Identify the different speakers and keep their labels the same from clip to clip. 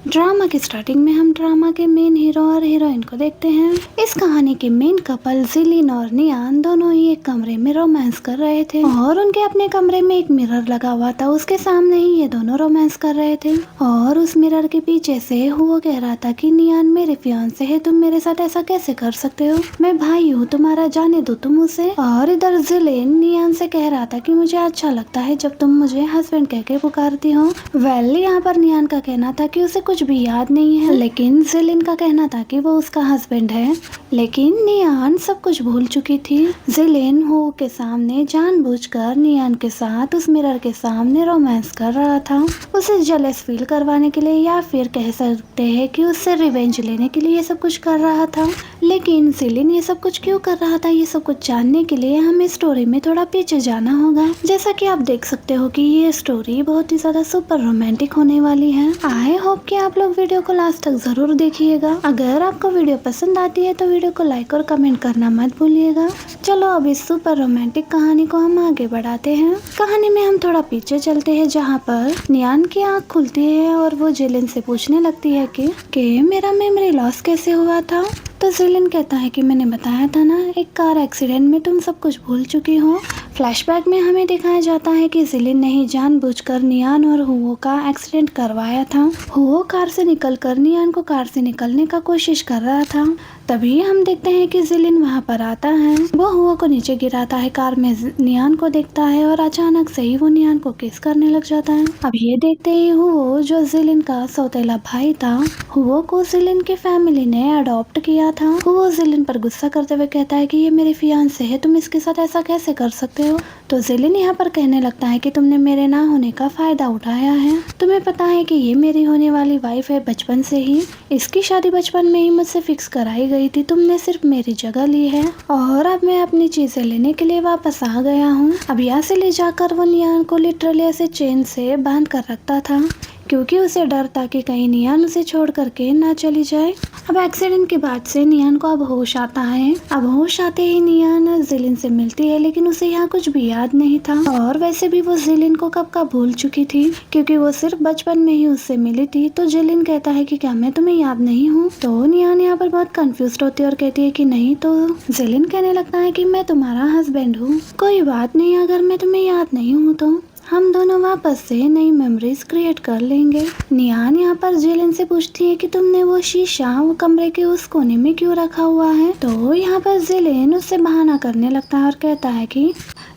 Speaker 1: Drama की starting में हम ड्रामा के मेन हीरो और हीरोइन को देखते हैं। इस कहानी के मेन कपल जिलिन और नियान दोनों ही एक कमरे में रोमांस कर रहे थे और उनके अपने कमरे में एक मिरर लगा हुआ था, उसके सामने ही ये दोनों रोमांस कर रहे थे। और उस मिरर के पीछे से हुआ कह रहा था कि नियान मेरे फियांसे है, तुम मेरे साथ ऐसा कैसे कर सकते हो, मैं भाई हूँ तुम्हारा, जाने दो तुम उसे। और इधर जिलिन नियान से कह रहा था कि मुझे अच्छा लगता है जब तुम मुझे हस्बैंड कह के पुकारती हो। वेल यहाँ पर नियान का कहना था कि उसे कुछ भी याद नहीं है, लेकिन जिलिन का कहना था कि वो उसका हस्बैंड है। लेकिन नियान सब कुछ भूल चुकी थी। जिलिन हो के सामने जानबूझकर नियान के साथ उस मिरर के सामने रोमांस कर रहा था, उसे जेलस फील करवाने के लिए, या फिर कह सकते हैं कि उससे रिवेंज लेने के लिए ये सब कुछ कर रहा था। लेकिन जिलिन ये सब कुछ क्यों कर रहा था, ये सब कुछ जानने के लिए हमें स्टोरी में थोड़ा पीछे जाना होगा। जैसा कि आप देख सकते हो कि ये स्टोरी बहुत ही ज्यादा सुपर रोमांटिक होने वाली है। आई होप कि आप लोग वीडियो को लास्ट तक जरूर देखिएगा। अगर आपको वीडियो पसंद आती है तो वीडियो को लाइक और कमेंट करना मत भूलिएगा। चलो अब इस सुपर रोमांटिक कहानी को हम आगे बढ़ाते हैं। कहानी में हम थोड़ा पीछे चलते हैं, जहाँ पर नियान की आँख खुलती है और वो जिलिन से पूछने लगती है कि मेरा मेमोरी लॉस कैसे हुआ था। तो जिलिन कहता है कि मैंने बताया था ना, एक कार एक्सीडेंट में तुम सब कुछ भूल चुकी हो। फ्लैशबैक में हमें दिखाया जाता है कि जिलिन ने ही जानबूझकर नियान और हुओ का एक्सीडेंट करवाया था। हुओ कार से निकलकर नियान को कार से निकलने का कोशिश कर रहा था। तभी हम देखते हैं कि जिलिन वहाँ पर आता है, वो हुओ को नीचे गिराता है, कार में नियान को देखता है और अचानक से ही वो नियान को किस करने लग जाता है। अब ये देखते ही हुओ, जो जिलिन का सौतेला भाई था, हुओ को जिलिन की फैमिली ने अडॉप्ट किया था। हुओ जिलिन पर गुस्सा करते हुए कहता है कि ये मेरे फियांसे है, तुम इसके साथ ऐसा कैसे कर सकते हो। तो जिलिन यहाँ पर कहने लगता है कि तुमने मेरे ना होने का फायदा उठाया है, तुम्हें पता है कि ये मेरी होने वाली वाइफ है बचपन से ही, इसकी शादी बचपन में ही मुझसे फिक्स कराई गई थी, तुमने सिर्फ मेरी जगह ली है और अब मैं अपनी चीजें लेने के लिए वापस आ गया हूँ। अब यहाँ से ले जाकर वो नियान को लिटरली ऐसे चेन से बांध कर रखता था, क्योंकि उसे डर था कि कहीं नियान उसे छोड़ करके ना चली जाए। अब एक्सीडेंट के बाद से नियान को अब होश आता है। अब होश आते ही नियान जिलिन से मिलती है, लेकिन उसे यहाँ कुछ भी याद नहीं था और वैसे भी वो जिलिन को कब का भूल चुकी थी, क्योंकि वो सिर्फ बचपन में ही उससे मिली थी। तो जिलिन कहता है कि क्या मैं तुम्हें याद नहीं हूँ। तो नियान यहाँ पर बहुत कंफ्यूज होती है और कहती है कि नहीं। तो जिलिन कहने लगता है कि मैं तुम्हारा हस्बैंड हूँ, कोई बात नहीं, अगर मैं तुम्हें याद नहीं हूँ तो हम दोनों वापस से नई मेमोरीज क्रिएट कर लेंगे। नियान यहाँ पर जिलिन से पूछती है कि तुमने वो शीशा वो कमरे के उस कोने में क्यों रखा हुआ है। तो यहाँ पर जिलिन उससे बहाना करने लगता है और कहता है कि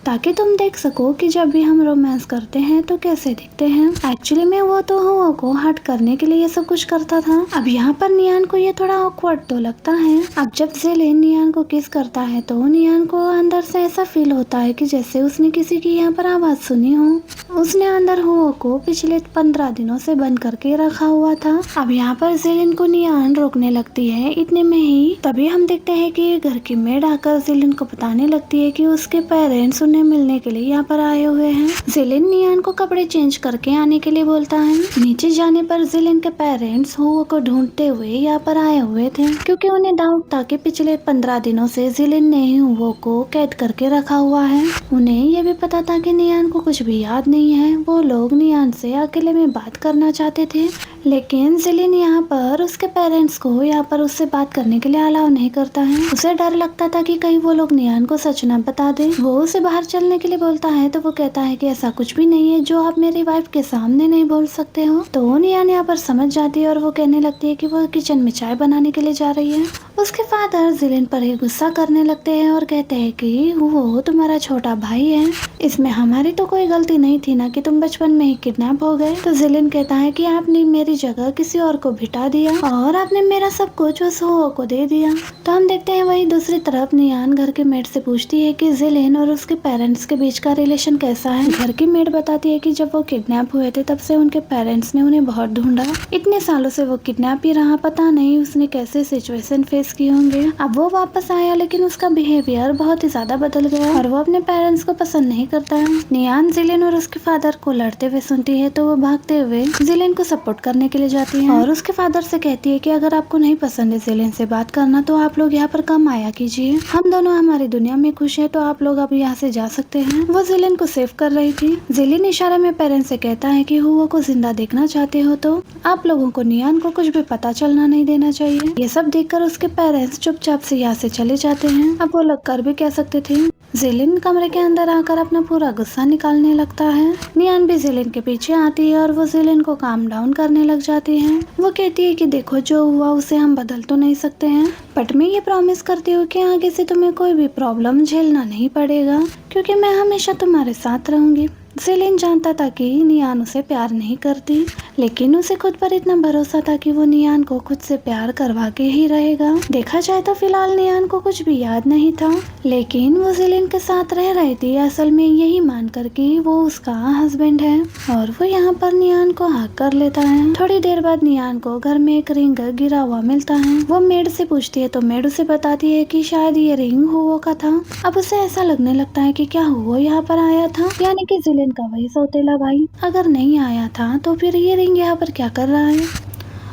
Speaker 1: ताकि तुम देख सको कि जब भी हम रोमांस करते हैं तो कैसे दिखते हैं। एक्चुअली में वो तो हुआ को हर्ट करने के लिए ये सब कुछ करता था। अब यहाँ पर नियान को ये थोड़ा ऑकवर्ड तो लगता है। अब जब जिलिन नियान को किस करता है तो नियान को अंदर से ऐसा फील होता है कि जैसे उसने किसी की यहाँ पर आवाज सुनी हो। उसने अंदर हुआ को पिछले 15 दिनों से बंद करके रखा हुआ था। अब यहाँ पर जिलिन को नियान रोकने लगती है। इतने में ही तभी हम देखते हैं कि घर की मेड आकर जिलिन को बताने लगती है कि उसके पेरेंट्स उन्हें मिलने के लिए यहाँ पर आए हुए हैं। जिलिन नियान को कपड़े चेंज करके आने के लिए बोलता है। नीचे जाने पर जिलिन के पेरेंट्स हुआ को ढूंढते हुए यहाँ पर आए हुए थे, क्योंकि उन्हें डाउट था कि पिछले 15 दिनों से जिलिन ने ही हुआ को कैद करके रखा हुआ है। उन्हें ये भी पता था कि नियान को कुछ भी याद नहीं है। वो लोग नियान से अकेले में बात करना चाहते थे, लेकिन जिलिन यहाँ पर उसके पेरेंट्स को यहाँ पर उससे बात करने के लिए अलाउ नहीं करता है। उसे डर लगता था कि कहीं वो लोग नियान को सच न बता दे। वो उसे बाहर चलने के लिए बोलता है तो वो कहता है कि ऐसा कुछ भी नहीं है जो आप मेरी वाइफ के सामने नहीं बोल सकते हो। तो नियान यहाँ पर समझ जाती है और वो कहने लगती है कि वो किचन में चाय बनाने के लिए जा रही है। उसके फादर जिलिन पर ही गुस्सा करने लगते हैं और कहते हैं कि वो तुम्हारा छोटा भाई है, इसमें हमारी तो कोई गलती नहीं थी ना कि तुम बचपन में ही किडनैप हो गए। तो जिलिन कहता है कि आपने मेरी जगह किसी और को बिठा दिया और आपने मेरा सब कुछ उस हुओ को दे दिया। तो हम देखते हैं वही दूसरी तरफ नियान घर के मेड से पूछती है कि जिलिन और उसके पेरेंट्स के बीच का रिलेशन कैसा है। घर की मेड बताती है कि जब वो किडनैप हुए थे तब से उनके पेरेंट्स ने उन्हें बहुत ढूंढा, इतने सालों से वो किडनैप ही रहा, पता नहीं उसने कैसे सिचुएशन फेस किए होंगे। अब वो वापस आया लेकिन उसका बिहेवियर बहुत ही ज्यादा बदल गया और वो अपने पेरेंट्स को पसंद नहीं करता है। नियान जिलिन और उसके फादर को लड़ते हुए सुनती है तो वो भागते हुए जिलिन को सपोर्ट करने के लिए जाती है और उसके फादर से कहती है कि अगर आपको नहीं पसंद है जिलिन से बात करना तो आप लोग यहाँ पर कम आया कीजिए, हम दोनों हमारी दुनिया में खुश है, तो आप लोग अब यहाँ से जा सकते हैं। वो जिलिन को सेव कर रही थी। जिलिन इशारे में पेरेंट्स से कहता है कि हुओ को जिंदा देखना चाहते हो तो आप लोगों को नियान को कुछ भी पता चलना नहीं देना चाहिए। ये सब देखकर उसके पेरेंट्स चुपचाप से यहाँ से चले जाते हैं। अब वो लोग कर भी क्या सकते थे। जिलिन कमरे के अंदर आकर अपना पूरा गुस्सा निकालने लगता है। नियान भी जिलिन के पीछे आती है और वो जिलिन को काम डाउन करने लग जाती है। वो कहती है कि देखो जो हुआ उसे हम बदल तो नहीं सकते हैं, बट मैं ये प्रॉमिस करती हूँ कि आगे से तुम्हें कोई भी प्रॉब्लम झेलना नहीं पड़ेगा, क्योंकि मैं हमेशा तुम्हारे साथ रहूंगी। जिलिन जानता था कि नियान उसे प्यार नहीं करती, लेकिन उसे खुद पर इतना भरोसा था कि वो नियान को खुद से प्यार करवा के ही रहेगा। देखा जाए तो फिलहाल नियान को कुछ भी याद नहीं था, लेकिन वो जिलिन के साथ रह रही थी असल में यही मानकर कि वो उसका हस्बैंड है, और वो यहाँ पर नियान को हक कर लेता है। थोड़ी देर बाद नियान को घर में एक रिंग गिरा हुआ मिलता है। वो मेड से पूछती है तो मेड उसे बताती है कि शायद ये रिंग हुओ का था। अब उसे ऐसा लगने लगता है कि क्या हुओ यहाँ पर आया था, यानी कि जिलिन का वही सौतेला भाई। अगर नहीं आया था तो फिर ये रिंग यहाँ पर क्या कर रहा है।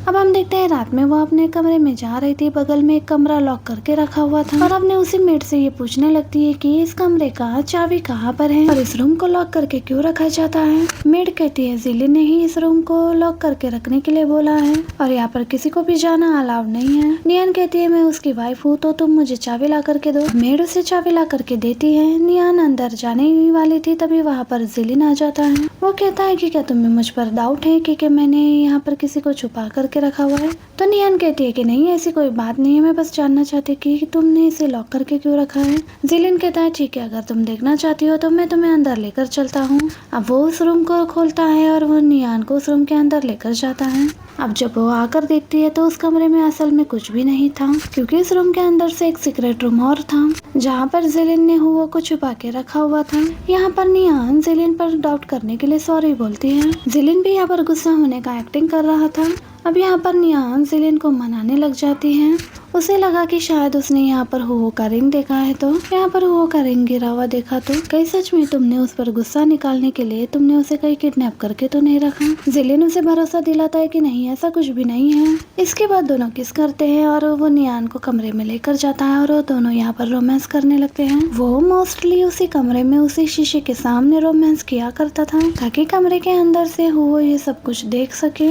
Speaker 1: अब हम देखते हैं रात में वो अपने कमरे में जा रही थी। बगल में एक कमरा लॉक करके रखा हुआ था और अपने उसी मेड से ये पूछने लगती है कि इस कमरे का चाबी कहाँ पर है और इस रूम को लॉक करके क्यों रखा जाता है। मेड कहती है जिलिन ने ही इस रूम को लॉक करके रखने के लिए बोला है और यहाँ पर किसी को भी जाना अलाउड नहीं है। नियान कहती है मैं उसकी वाइफ हूँ तो तुम मुझे चाबी ला करके दो। मेड उसे चाबी ला करके देती है। नियान अंदर जाने ही वाली थी तभी वहाँ पर जिलिन आ जाता है। वो कहता है कि क्या तुम्हें मुझ पर डाउट है कि मैंने यहाँ पर किसी को छुपा करके रखा हुआ है। तो नियान कहती है कि नहीं ऐसी कोई बात नहीं है, मैं बस जानना चाहती कि तुमने इसे लॉक करके क्यों रखा है। जिलिन कहता है ठीक है, अगर तुम देखना चाहती हो तो मैं तुम्हें अंदर लेकर चलता हूँ। अब वो उस रूम को खोलता है और वो नियान को उस रूम के अंदर लेकर जाता है। अब जब वो आकर देखती है तो उस कमरे में असल में कुछ भी नहीं था, क्योंकि इस रूम के अंदर से एक सीक्रेट रूम और था जहाँ पर जिलिन ने हुओ को छुपा के रखा हुआ था। यहाँ पर नियान जिलिन पर डाउट करने के लिए सॉरी बोलती है। जिलिन भी यहाँ पर गुस्सा होने का एक्टिंग कर रहा था। अब यहाँ पर नियान जिलिन को मनाने लग जाती है। उसे लगा कि शायद उसने यहाँ पर हुओ का रिंग देखा है, तो यहाँ पर हुओ का रिंग गिरा हुआ देखा तो कहीं सच में तुमने उस पर गुस्सा निकालने के लिए तुमने उसे कहीं किडनैप करके तो नहीं रखा। जिलिन उसे भरोसा दिलाता है कि नहीं ऐसा कुछ भी नहीं है। इसके बाद दोनों किस करते हैं और वो नियान को कमरे में लेकर जाता है और वो दोनों यहाँ पर रोमांस करने लगते हैं। वो मोस्टली उसी कमरे में उसी शीशे के सामने रोमांस किया करता था ताकि कमरे के अंदर से हुओ ये सब कुछ देख सके।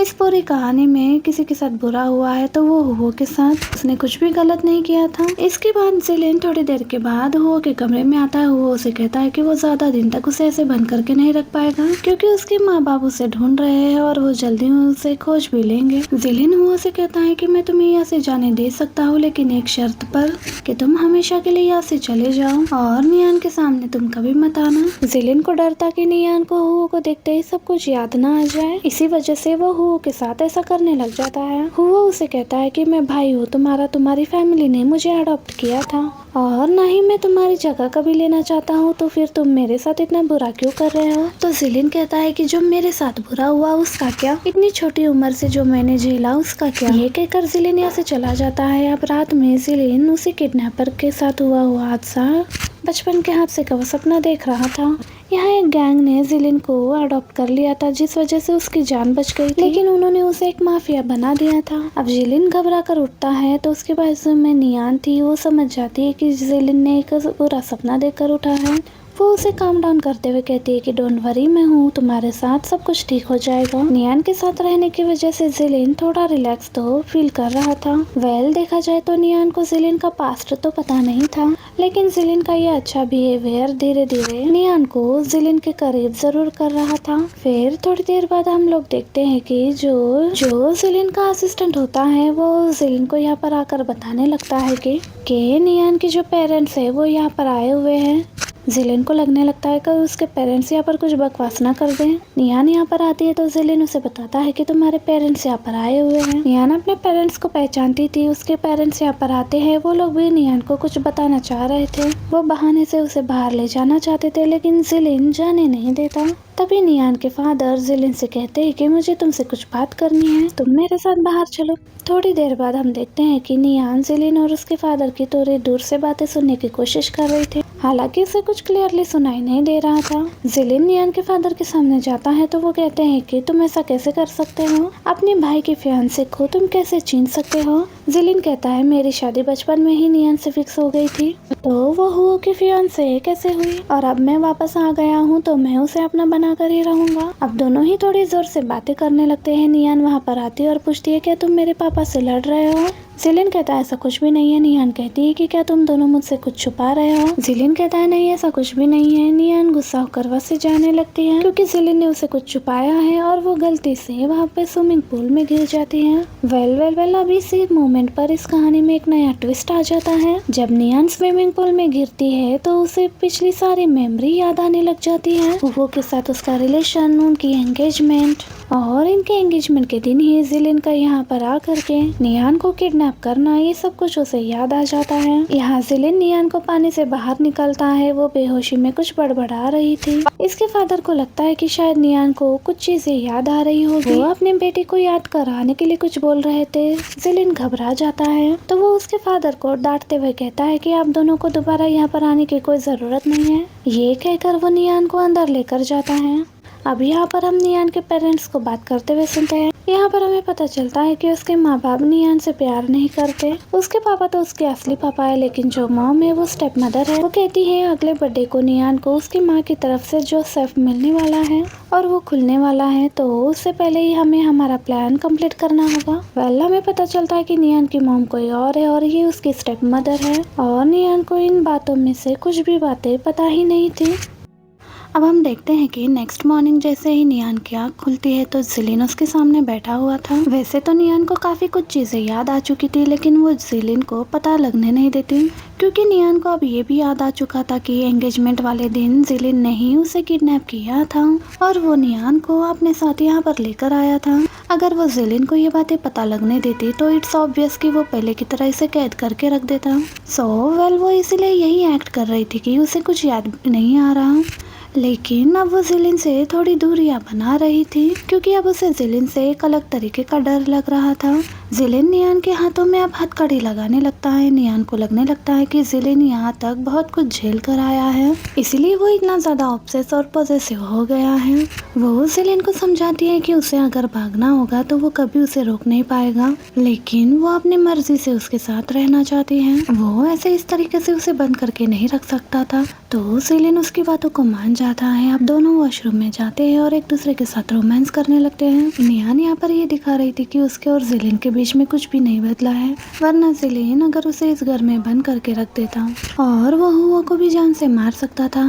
Speaker 1: इस पूरी कहानी में किसी के साथ बुरा हुआ है तो वो हुओ के साथ, उसने कुछ भी गलत नहीं किया था। इसके बाद जिलिन थोड़ी देर के बाद हुओ के कमरे में आता है। हुओ उसे कहता है कि वो ज्यादा दिन तक उसे ऐसे बंद करके नहीं रख पाएगा, क्योंकि उसके माँ बाप उसे ढूंढ रहे हैं और वो जल्दी उसे खोज भी लेंगे। जिलिन हुओ से कहता है कि मैं तुम्हें यहाँ से जाने दे सकता हूँ, लेकिन एक शर्त पर कि तुम हमेशा के लिए यहाँ से चले जाओ और नियान के सामने तुम कभी मत आना। जिलिन को डर था कि नियान को हुओ को देखते ही सब कुछ याद ना आ जाए, इसी वजह से वो हुओ के साथ ऐसा करने लग जाता है। हुओ उसे कहता है कि मैं भाई हूँ तुम्हारा, तुम्हारी फैमिली ने मुझे अडॉप्ट किया था और ना ही मैं तुम्हारी जगह कभी लेना चाहता हूँ, तो फिर तुम मेरे साथ इतना बुरा क्यों कर रहे हो। तो जिलिन कहता है कि जो मेरे साथ बुरा हुआ उसका क्या, इतनी छोटी उम्र से जो मैंने झेला उसका क्या। ये कहकर जिलिन यहाँ से चला जाता है। अब रात में जिलिन उसी किडनैपर के साथ हुआ हादसा बचपन के हादसे का वो सपना देख रहा था। यहाँ एक गैंग ने जिलिन को अडॉप्ट कर लिया था, जिस वजह से उसकी जान बच गई थी, लेकिन उन्होंने उसे एक माफिया बना दिया था। अब जिलिन घबरा कर उठता है तो उसके बाजू में नियान थी। वो समझ जाती है कि जिलिन ने एक बुरा सपना देखकर उठा है। वो उसे काम डाउन करते हुए कहती है कि डोंट वरी, मैं हूँ तुम्हारे साथ, सब कुछ ठीक हो जाएगा। नियान के साथ रहने की वजह से जिलिन थोड़ा रिलैक्स तो फील कर रहा था। देखा जाए तो नियान को जिलिन का पास्ट तो पता नहीं था, लेकिन जिलिन का ये अच्छा बिहेवियर धीरे धीरे नियान को जिलिन के करीब जरूर कर रहा था। फिर थोड़ी देर बाद हम लोग देखते हैं कि जो जिलिन का असिस्टेंट होता है वो जिलिन को यहाँ पर आकर बताने लगता है कि नियान के जो पेरेंट्स है वो यहाँ पर आए हुए हैं। जिलिन को लगने लगता है कि उसके पेरेंट्स यहाँ पर कुछ बकवास ना कर दें। नियान यहाँ पर आती है तो जिलिन उसे बताता है कि तुम्हारे पेरेंट्स यहाँ पर आए हुए हैं। नियान अपने पेरेंट्स को पहचानती थी। उसके पेरेंट्स यहाँ पर आते हैं। वो लोग भी नियान को कुछ बताना चाह रहे थे। वो बहाने से उसे बाहर ले जाना चाहते थे, लेकिन जिलिन जाने नहीं देता। तभी नियान के फादर जिलिन से कहते हैं कि मुझे तुमसे कुछ बात करनी है, तुम मेरे साथ बाहर चलो। थोड़ी देर बाद हम देखते हैं कि नियान जिलिन और उसके फादर की थोड़ी दूर से बातें सुनने की कोशिश कर रही थी, हालांकि उसे कुछ क्लियरली सुनाई नहीं दे रहा था। जिलिन नियान के फादर के सामने जाता है तो वो कहते हैं कि तुम ऐसा कैसे कर सकते हो, अपने भाई के फियांसे को तुम कैसे छीन सकते हो। जिलिन कहता है मेरी शादी बचपन में ही नियान से फिक्स हो गई थी, तो वो हुओ की फियांसे कैसे हुई, और अब मैं वापस आ गया हूँ तो मैं उसे अपना बना कर ही रहूंगा। अब दोनों ही थोड़ी जोर से बातें करने लगते हैं। नियान वहाँ पर आती है और पूछती है क्या तुम मेरे पापा से लड़ रहे हो। जिलिन कहता है ऐसा कुछ भी नहीं है। नियान कहती है कि क्या तुम दोनों मुझसे कुछ छुपा रहे हो। जिलिन कहता है नहीं ऐसा कुछ भी नहीं है। नियान गुस्सा होकर वहाँ से जाने लगती है क्योंकि जिलिन ने उसे कुछ छुपाया है और वो गलती से वहाँ पे स्विमिंग पूल में गिर जाती है। वेल अभी इसी मोमेंट पर इस कहानी में एक नया ट्विस्ट आ जाता है। जब नियान स्विमिंग पूल में गिरती है तो उसे पिछली सारी मेमोरी याद आने लग जाती है। वो के साथ उसका रिलेशन, उनकी एंगेजमेंट, और इनके एंगेजमेंट के दिन ही जिलिन का यहाँ पर आकर के नियान को किडनैप करना, ये सब कुछ उसे याद आ जाता है। यहाँ जिलिन नियान को पानी से बाहर निकलता है। वो बेहोशी में कुछ बड़बड़ा रही थी। इसके फादर को लगता है कि शायद नियान को कुछ चीजें याद आ रही होगी। वो अपने बेटे को याद कराने के लिए कुछ बोल रहे थे। जिलिन घबरा जाता है तो वो उसके फादर को डांटते हुए कहता है कि आप दोनों को दोबारा यहाँ पर आने की कोई जरूरत नहीं है। ये कहकर वो नियान को अंदर लेकर जाता है। अब यहाँ पर हम नियान के पेरेंट्स को बात करते हुए सुनते हैं। यहाँ पर हमें पता चलता है कि उसके माँ बाप नियान से प्यार नहीं करते। उसके पापा तो उसके असली पापा है, लेकिन जो मॉम है वो स्टेप मदर है। वो कहती है अगले बर्थडे को नियान को उसकी माँ की तरफ से जो सेफ मिलने वाला है और वो खुलने वाला है, तो उससे पहले ही हमें हमारा प्लान कंप्लीट करना होगा। हमें पता चलता है कि नियान की मॉम कोई और है और ये उसकी स्टेप मदर है, और नियान को इन बातों में से कुछ भी बातें पता ही नहीं थी। अब हम देखते हैं कि नेक्स्ट मॉर्निंग जैसे ही नियान की आँख खुलती है तो जिलिन उसके सामने बैठा हुआ था। वैसे तो नियान को काफी कुछ चीजें याद आ चुकी थी, लेकिन वो जिलिन को पता लगने नहीं देती क्योंकि नियान को अब ये भी याद आ चुका था कि एंगेजमेंट वाले दिन जिलिन ने ही उसे किडनैप किया था और वो नियान को अपने साथ यहाँ पर लेकर आया था। अगर वो जिलिन को ये बातें पता लगने देती तो इट्स ऑब्वियस कि वो पहले की तरह इसे कैद करके रख देता। वो इसीलिए यही एक्ट कर रही थी कि उसे कुछ याद नहीं आ रहा, लेकिन अब वो जिलिन से थोड़ी दूरियां बना रही थी क्योंकि अब उसे जिलिन से एक अलग तरीके का डर लग रहा था। जिलिन नियान के हाथों में अब हथकड़ी लगाने लगता है। नियान को लगने लगता है कि जिलिन यहाँ तक बहुत कुछ झेल कर आया है, इसलिए वो इतना ज्यादा ऑब्सेस और पॉसेसिव हो गया है। वो जिलिन को समझाती है कि उसे अगर भागना होगा तो वो कभी उसे रोक नहीं पाएगा, लेकिन वो अपनी मर्जी से उसके साथ रहना चाहती है। वो ऐसे इस तरीके से उसे बंद करके नहीं रख सकता था, तो जिलिन उसकी बातों को मान जाता है। अब दोनों वॉशरूम में जाते हैं और एक दूसरे के साथ रोमांस करने लगते हैं। नियान यहाँ पर ये दिखा रही थी कि उसके और जिलिन के बीच में कुछ भी नहीं बदला है, वरना जिलिन अगर उसे इस घर में बंद करके रख देता और वो हुआ को भी जान से मार सकता था,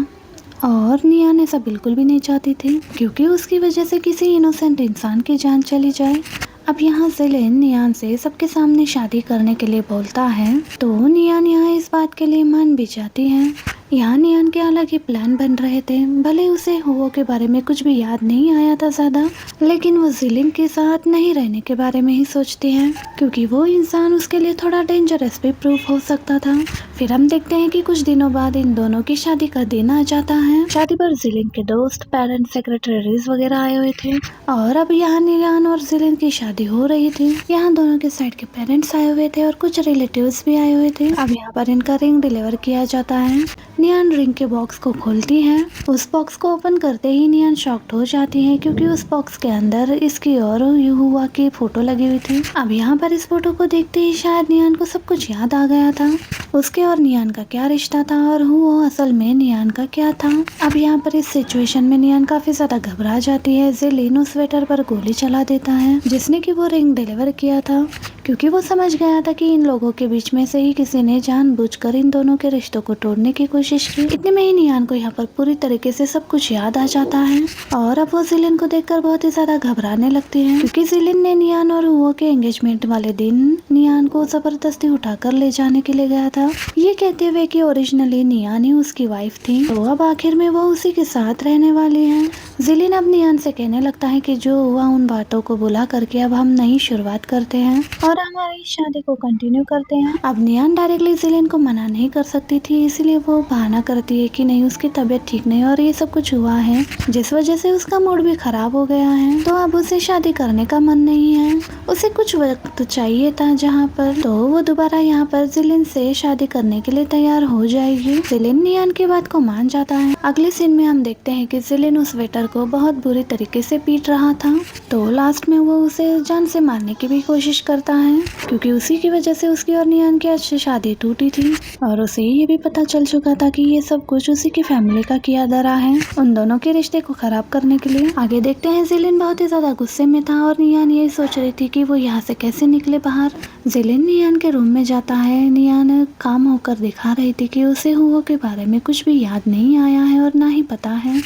Speaker 1: और नियान ऐसा बिल्कुल भी नहीं चाहती थी क्योंकि उसकी वजह से किसी इनोसेंट इंसान की जान चली जाए। अब यहाँ जिलिन नियान से सबके सामने शादी करने के लिए बोलता है, तो नियान यहाँ इस बात के लिए मान भी जाती है। यहाँ नियान के अलग ही प्लान बन रहे थे। भले उसे हुओ के बारे में कुछ भी याद नहीं आया था ज्यादा, लेकिन वो जिलिन के साथ नहीं रहने के बारे में ही सोचती है क्योंकि वो इंसान उसके लिए थोड़ा डेंजरस भी प्रूफ हो सकता था। फिर हम देखते हैं कि कुछ दिनों बाद इन दोनों की शादी का दिन आ जाता है। शादी पर जिलिन के दोस्त, पेरेंट, सेक्रेटरीज वगैरह आए हुए थे और अब यहाँ नियान और जिलिन की शादी हो रही थी। यहाँ दोनों के साइड के पेरेंट्स आए हुए थे और कुछ रिलेटिव्स भी आए हुए थे। अब यहाँ पर इनका रिंग डिलीवर किया जाता है। नियान रिंग के बॉक्स को खोलती है। उस बॉक्स को ओपन करते ही नियान शॉक्ड हो जाती है क्योंकि उस बॉक्स के अंदर इसकी और युहुआ की फोटो लगी हुई थी। अब यहाँ पर इस फोटो को देखते ही शायद नियान को सब कुछ याद आ गया था, उसके और नियान का क्या रिश्ता था और हुओ असल में नियान का क्या था। अब यहाँ पर इस सिचुएशन में नियान काफी ज्यादा घबरा जाती है। जिलिन उस वेटर पर गोली चला देता है जिसने कि वो रिंग डिलीवर किया था, क्योंकि वो समझ गया था कि इन लोगों के बीच में से ही किसी ने जानबूझकर इन दोनों के रिश्तों को तोड़ने की कोशिश की। इतने में ही नियान को यहाँ पर पूरी तरीके से सब कुछ याद आ जाता है और अब वो जिलिन को देखकर बहुत ही ज्यादा घबराने लगती है क्योंकि जिलिन ने नियान और हुओ के एंगेजमेंट वाले दिन नियान को जबरदस्ती उठाकर ले जाने के लिए गया था, ये कहते हुए कि ओरिजिनली नियान ही उसकी वाइफ थी, तो अब आखिर में वो उसी के साथ रहने वाली है। जिलिन अब नियान से कहने लगता है कि जो हुआ उन बातों को बुला करके अब हम नई शुरुआत करते हैं और हमारी शादी को कंटिन्यू करते हैं। अब नियान डायरेक्टली जिलिन को मना नहीं कर सकती थी, इसलिए वो बहाना करती है कि नहीं, उसकी तबीयत ठीक नहीं और ये सब कुछ हुआ है जिस वजह से उसका मूड भी खराब हो गया है, तो अब उसे शादी करने का मन नहीं है। उसे कुछ वक्त चाहिए था जहाँ यहाँ पर, तो वो दोबारा यहाँ पर जिलिन से शादी करने के लिए तैयार हो जाएगी। जिलिन नियान की बात को मान जाता है। अगले सीन में हम देखते हैं कि जिलिन उस वेटर को बहुत बुरी तरीके से पीट रहा था, तो लास्ट में वो उसे जान से मारने की भी कोशिश करता है, क्योंकि उसी की वजह से उसकी और नियान की आज शादी टूटी थी और उसे ये भी पता चल चुका था कि ये सब कुछ उसी की फैमिली का किया धरा है उन दोनों के रिश्ते को खराब करने के लिए। आगे देखते हैं जिलिन बहुत ही ज्यादा गुस्से में था और नियान ये सोच रही थी कि वो यहाँ से कैसे निकले बाहर। जिलिन नियान के रूम में जाता है। नियान काम होकर दिखा रही थी कि उसे हुओ के बारे में कुछ भी याद नहीं आया है और ना ही पता है।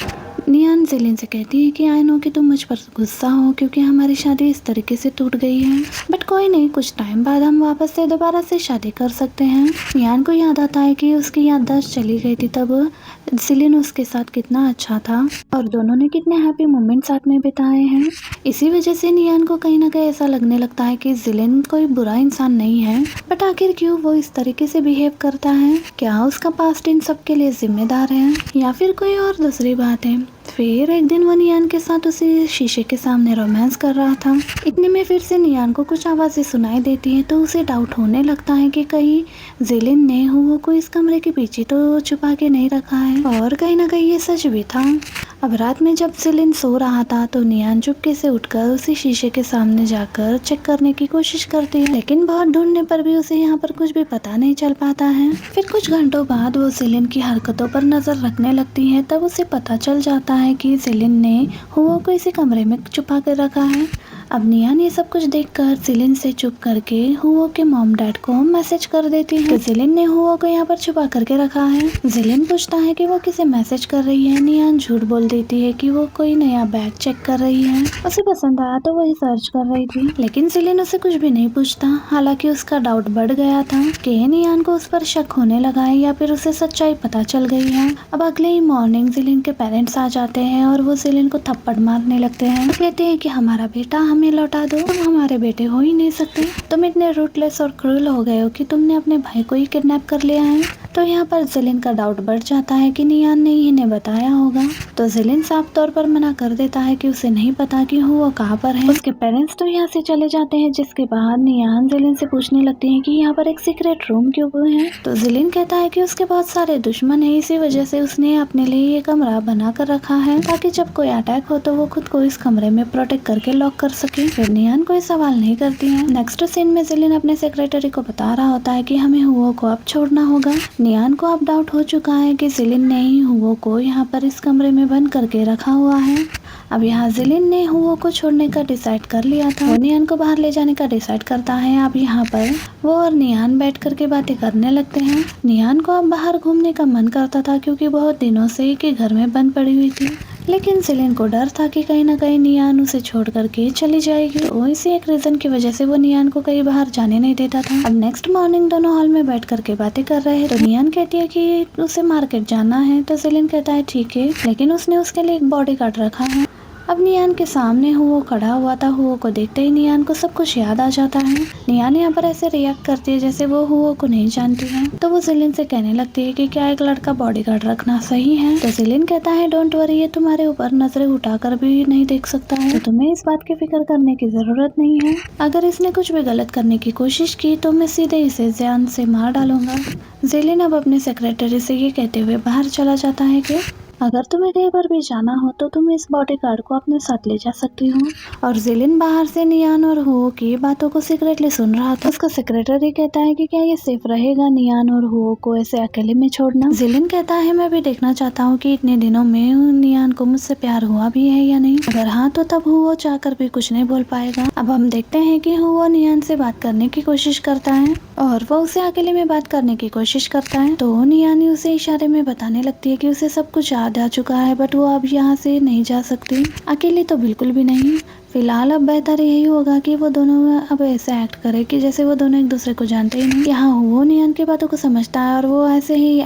Speaker 1: नियान जिलिन से कहती है कि आई नो कि तुम मुझ पर गुस्सा हो क्योंकि हमारी शादी इस तरीके से टूट गई है, बट कोई नहीं, कुछ टाइम बाद हम वापस से दोबारा से शादी कर सकते हैं। नियान को याद आता है कि उसकी याददाश्त चली गई थी, तब जिलिन उसके साथ कितना अच्छा था और दोनों ने कितने हैप्पी मोमेंट साथ में बिताए हैं। इसी वजह से नियान को कहीं ना कहीं ऐसा लगने लगता है कि जिलिन कोई बुरा इंसान नहीं है, बट आखिर क्यों वो इस तरीके से बिहेव करता है? क्या उसका पास्ट इन सब के लिए जिम्मेदार है या फिर कोई और दूसरी बात है? फिर एक दिन वो नियान के साथ उसी शीशे के सामने रोमांस कर रहा था। इतने में फिर से नियान को कुछ आवाजें सुनाई देती है, तो उसे डाउट होने लगता है कि कहीं जिलिन ने हुओ को इस कमरे के पीछे तो छुपा के नहीं रखा है, और कहीं ना कहीं ये सच भी था। अब रात में जब जिलिन सो रहा था तो नियान चुपके से उठकर उसी शीशे के सामने जाकर चेक करने की कोशिश करती है, लेकिन बहुत ढूंढने पर भी उसे यहाँ पर कुछ भी पता नहीं चल पाता है। फिर कुछ घंटों बाद वो जिलिन की हरकतों पर नजर रखने लगती है, तब उसे पता चल जाता है कि जिलिन ने हुओ को इसी कमरे में छुपा कर रखा है। अब नियान ये सब कुछ देखकर जिलिन से चुप करके हुओ के मॉम डैड को मैसेज कर देती है कि जिलिन ने हुओ को यहाँ पर छुपा करके रखा है। जिलिन पूछता है कि वो किसे मैसेज कर रही है। नियान झूठ बोल देती है कि वो कोई नया बैग चेक कर रही है, उसे पसंद आया तो वही सर्च कर रही थी, लेकिन जिलिन उसे कुछ भी नहीं पूछता। हालांकि उसका डाउट बढ़ गया था कि नियान को उस पर शक होने लगा है या फिर उसे सच्चाई पता चल गई है। अब अगले ही मॉर्निंग जिलिन के पेरेंट्स आ जाते हैं और वो जिलिन को थप्पड़ मारने लगते हैं। कहते हैं कि हमारा बेटा हमें लौटा दो, तुम हमारे बेटे हो ही नहीं सकते, तुम इतने रूटलेस और क्रूर हो गए हो कि तुमने अपने भाई को ही किडनैप कर लिया है। तो यहाँ पर जिलिन का डाउट बढ़ जाता है कि नियान ने ही इन्हें बताया होगा, तो जिलिन साफ तौर पर मना कर देता है कि उसे नहीं पता कि हुओ कहाँ पर है। उसके पेरेंट्स तो यहाँ से चले जाते हैं, जिसके बाद नियान जिलिन से पूछने लगती है कि यहाँ पर एक सीक्रेट रूम क्यों है। तो जिलिन कहता है कि उसके बहुत सारे दुश्मन है, इसी वजह से उसने अपने लिए ये कमरा बना कर रखा है ताकि जब कोई अटैक हो तो वो खुद को इस कमरे में प्रोटेक्ट करके लॉक कर सके। फिर नियान कोई सवाल नहीं करती है। नेक्स्ट सीन में जिलिन अपने सेक्रेटरी को बता रहा होता है कि हमें हुओ को अब छोड़ना होगा। नियान को अब डाउट हो चुका है कि जिलिन ने ही हुओ को यहाँ पर इस कमरे में बंद करके रखा हुआ है। अब यहाँ जिलिन ने हुओ को छोड़ने का डिसाइड कर लिया था, वो नियान को बाहर ले जाने का डिसाइड करता है। अब यहाँ पर वो और नियान बैठ करके बातें करने लगते हैं। नियान को अब बाहर घूमने का मन करता था क्योंकि बहुत दिनों से एक ही घर में बंद पड़ी हुई थी, लेकिन जिलिन को डर था कि कहीं ना कहीं नियान उसे छोड़ करके चली जाएगी, तो इसी एक रीजन की वजह से वो नियान को कहीं बाहर जाने नहीं देता था। अब नेक्स्ट मॉर्निंग दोनों हॉल में बैठ करके बातें कर रहे हैं, तो नियान कहती है कि उसे मार्केट जाना है, तो जिलिन कहता है ठीक है, लेकिन उसने उसके लिए एक बॉडीगार्ड रखा है। अब नियान के सामने हुओ खड़ा हुआ था। हुओ को देखते ही नियान को सब कुछ याद आ जाता है। नियान यहाँ पर ऐसे रिएक्ट करती है जैसे वो हुओ को नहीं जानती है, तो वो जिलिन से कहने लगती है कि क्या एक लड़का बॉडीगार्ड रखना सही है। तो जिलिन कहता है डोंट वरी, ये तुम्हारे ऊपर नजरें उठाकर भी नहीं देख सकता है, तो तुम्हें इस बात की फिक्र करने की जरूरत नहीं है। अगर इसने कुछ भी गलत करने की कोशिश की तो मैं सीधे इसे जान से मार डालूंगा। जिलिन अब अपने सेक्रेटरी से ये कहते हुए बाहर चला जाता है कि अगर तुम्हें कहीं पर भी जाना हो तो तुम इस बॉडीगार्ड को अपने साथ ले जा सकती हो। और जिलिन बाहर से नियान और हुओ की बातों को सीक्रेटली सुन रहा था। उसका सेक्रेटरी कहता है कि क्या ये सेफ रहेगा नियान और हुओ को ऐसे अकेले में छोड़ना। जिलिन कहता है मैं भी देखना चाहता हूँ कि इतने दिनों में नियान को मुझसे प्यार हुआ भी है या नहीं, अगर हाँ तो तब हुओ चाहकर भी कुछ नहीं बोल पाएगा। अब हम देखते हैं कि हुओ नियान से बात करने की कोशिश करता है और वो उसे अकेले में बात करने की कोशिश करता है, तो नियान उसे इशारे में बताने लगती है कि उसे सब कुछ याद आ चुका है, बट वो अब यहाँ से नहीं जा सकती, अकेले तो बिल्कुल भी नहीं। फिलहाल अब बेहतर यही होगा कि वो दोनों अब ऐसे एक्ट करे कि जैसे वो दोनों एक दूसरे को जानते ही नहीं। यहाँ वो नियान की बातों को समझता है और वो ऐसे ही